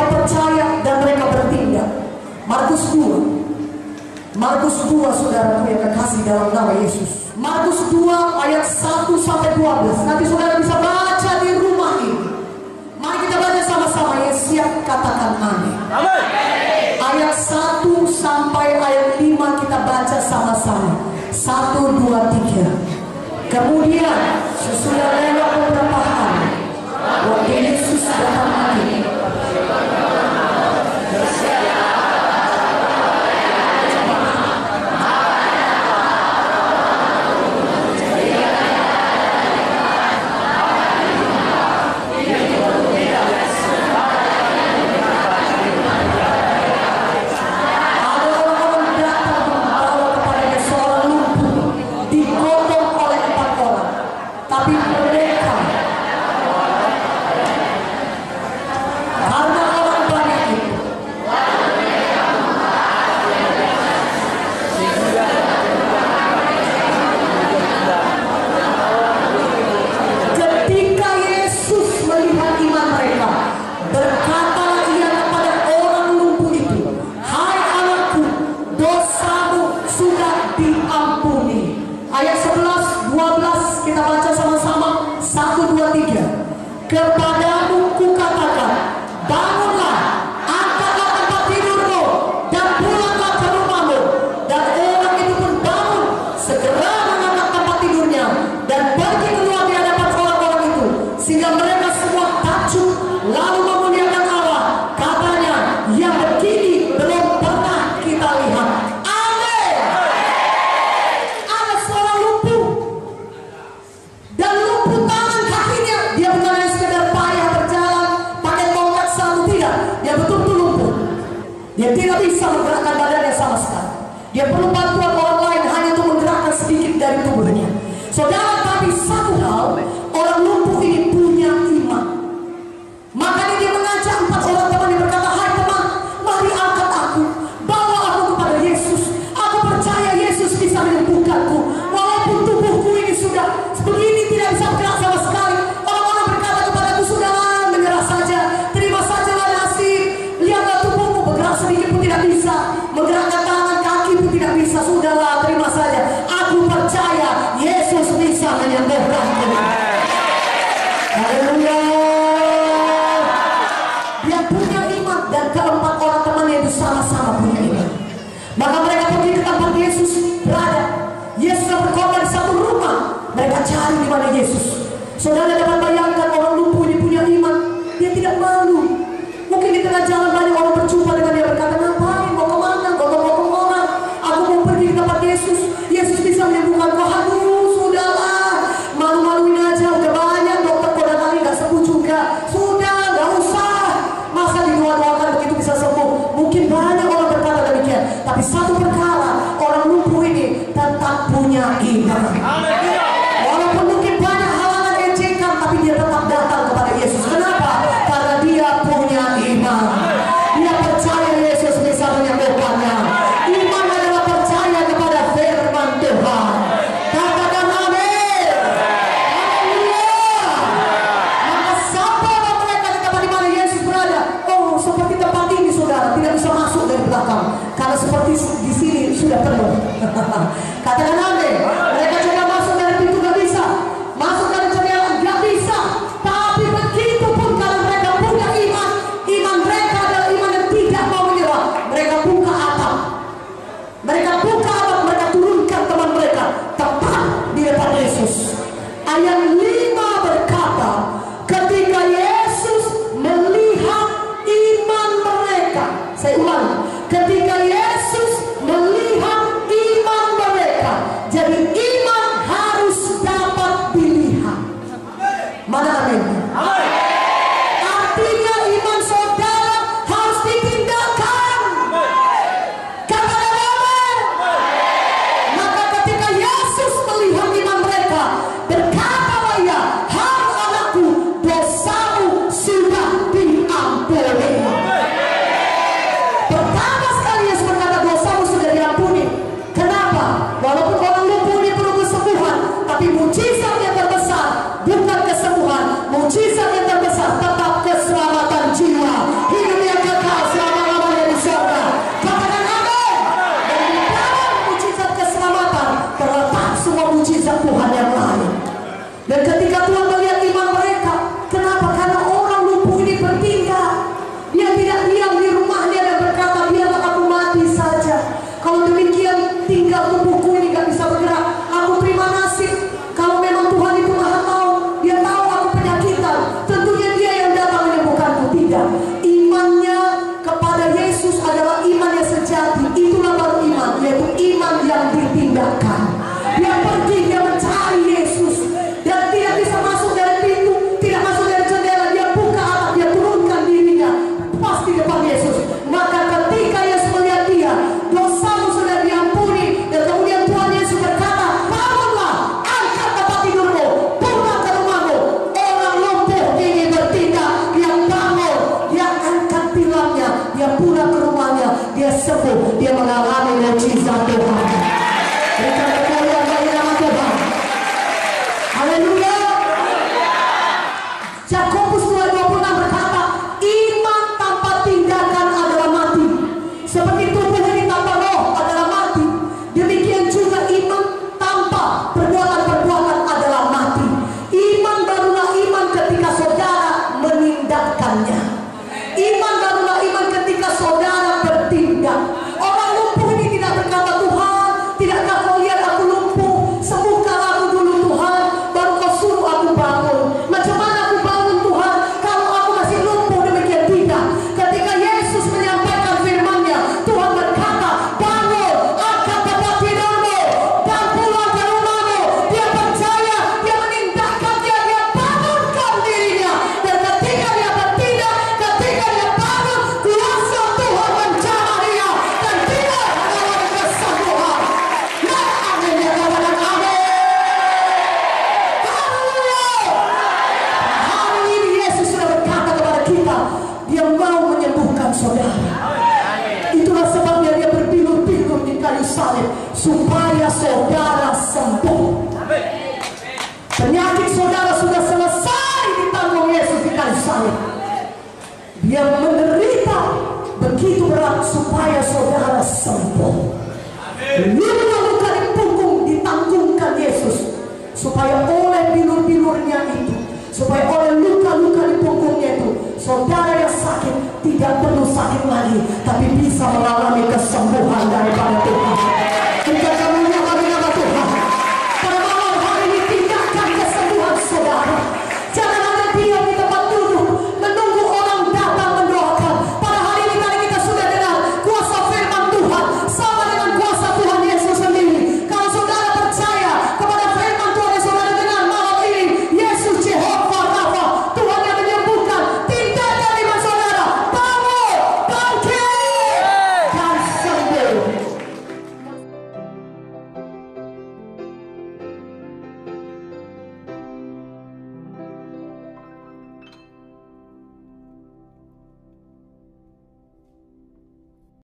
mereka percaya dan mereka bertindak. Markus 2, saudaraku yang kekasih dalam nama Yesus. Markus 2 ayat 1 sampai 12. Nanti saudara bisa baca di rumah ini. Mari kita baca sama-sama. Yang siap katakan amin. Amin. Ayat 1 sampai ayat 5 kita baca sama-sama. 1, 2, 3. Kemudian sesudah lewat beberapa hari, waktu Yesus datang lagi. Kepadamu kukatakan, bangunlah, angkatlah tempat tidurmu, dan pulanglah ke rumahmu. Dan orang itu pun bangun, segera mengangkat tempat tidurnya, dan pergi keluar di hadapan orang-orang itu, sehingga mereka semua takjub, lalu memuliakan Allah. Katanya, yang begini belum pernah kita lihat. Amin. Ada seorang lumpuh, dan lumpuh tangan kakinya. Dia bukan hanya sekedar payah berjalan pakai tongkat satu, tidak. Dia betul-betul lumpuh. Dia tidak bisa menggerakkan badannya sama sekali. Dia perlu bantuan orang lain hanya untuk menggerakkan sedikit dari tubuhnya. Saudara, tapi satu hal, orang lumpuh ini punya iman. Makanya dia mengajak 4 orang teman, dia berkata, hai teman, mari angkat aku, bawa aku kepada Yesus. Aku percaya Yesus bisa menyembuhkanku. Walaupun tubuhku ini sudah begini, tidak bisa bergerak sama sekali. Orang-orang berkata kepadaku, sudahlah, menyerah saja, terima sajalah nasib. Lihatlah tubuhmu, bergerak sedikit pun tidak bisa, menggerakkan tangan kaki pun tidak bisa. Sudahlah, terima saja. Aku percaya Yesus bisa menyembuhkanku. Haleluya. Dia punya iman, dan keempat orang temannya itu sama-sama punya iman. Maka mereka pergi ke tempat Yesus berada. Yesus berkorban di satu rumah. Mereka cari di mana Yesus. Saudara dapat bayangkan, orang lumpuh ini punya iman. Dia tidak malu. Mungkin di tengah jalan banyak orang berjumpa dengan dia, berkata, ngapain, mau kemana, ngomong-ngomong orang, aku mau pergi ke tempat Yesus. Yesus bisa menyembuhkan kau. Aduh, sudahlah, malu-maluin aja, udah banyak dokter kodan kali gak sembuh juga. Sudah, gak usah, masa didoa-doakan begitu bisa sembuh. Mungkin banyak orang berkata demikian. Tapi satu perkara, orang lumpuh ini tetap punya iman. Walaupun mungkin banyak halangan ejekan, tapi dia Tuhan yang lain. Dan ketika Tuhan melihat iman mereka, kenapa? Karena orang lumpuh ini bertindak. Dia tidak diam di rumahnya dan berkata, biarlah aku mati saja. Kalau demikian tinggal tubuhku ini gak bisa bergerak, aku terima nasib. Kalau memang Tuhan itu maha tahu, dia tahu aku penyakitan, tentunya dia yang datang menyembuhkanku. Tidak, imannya kepada Yesus adalah iman yang sejati. Itulah baru iman, yaitu iman yang ditindakkan. Dia pergi, dia mencari Yesus, dan tidak bisa masuk dari pintu, tidak masuk dari jendela. Dia buka atap, dia turunkan dirinya pas di depan Yesus. Maka ketika Yesus melihat dia, dosamu sudah diampuni, dan kemudian Tuhan Yesus berkata, bangunlah, angkat tempat tidurmu, pulang ke rumahmu. Orang lumpuh ingin bertindak, dia bangun, dia angkat tilangnya, dia pulang ke rumahnya, dia sembuh, dia mengalami mukjizat Tuhan. Berikan kemuliaan bagi nama Tuhan. Haleluya. Yakobus 2:26 berkata, iman tanpa tindakan adalah mati. Seperti tubuh ini tanpa roh adalah mati, demikian juga iman tanpa perbuatan-perbuatan adalah mati. Iman barulah iman ketika saudara menindakkannya. Iman barulah iman ketika saudara bertindak. Orang lumpuh ini tidak berkata, Tuhan, tidakkah kau lihat aku lumpuh? Sembuhkan aku dulu Tuhan, baru kau suruh aku bangun. Macam mana aku bangun Tuhan kalau aku masih lumpuh? Demikian tidak. Ketika Yesus menyampaikan firman-Nya, Tuhan berkata, bangun, angkat tempat tidurmu, dan pulang ke rumahmu. Dia percaya, dia menindakkan, dia bangunkan dirinya. Dan ketika dia bertindak, ketika dia bangun, kuasa Tuhan menjamah dia, dan dia mengalami kesembuhan. Ya amin, ya katakan amin. Haleluya. Hari ini Yesus sudah berkata kepada kita, dia mau menyembuhkan saudara. Itulah sebabnya dia berpilur-pilur di kayu salib, supaya saudara sembuh. Penyakit saudara sudah selesai ditanggung Yesus di kayu salib. Dia menderita begitu berat supaya saudara sembuh. Luka-luka di punggung ditanggungkan Yesus, supaya oleh pilur-pilurnya itu, supaya oleh luka-luka di punggungnya itu, saudara yang sakit tidak perlu sakit lagi, tapi bisa mengalami kesembuhan daripada Tuhan.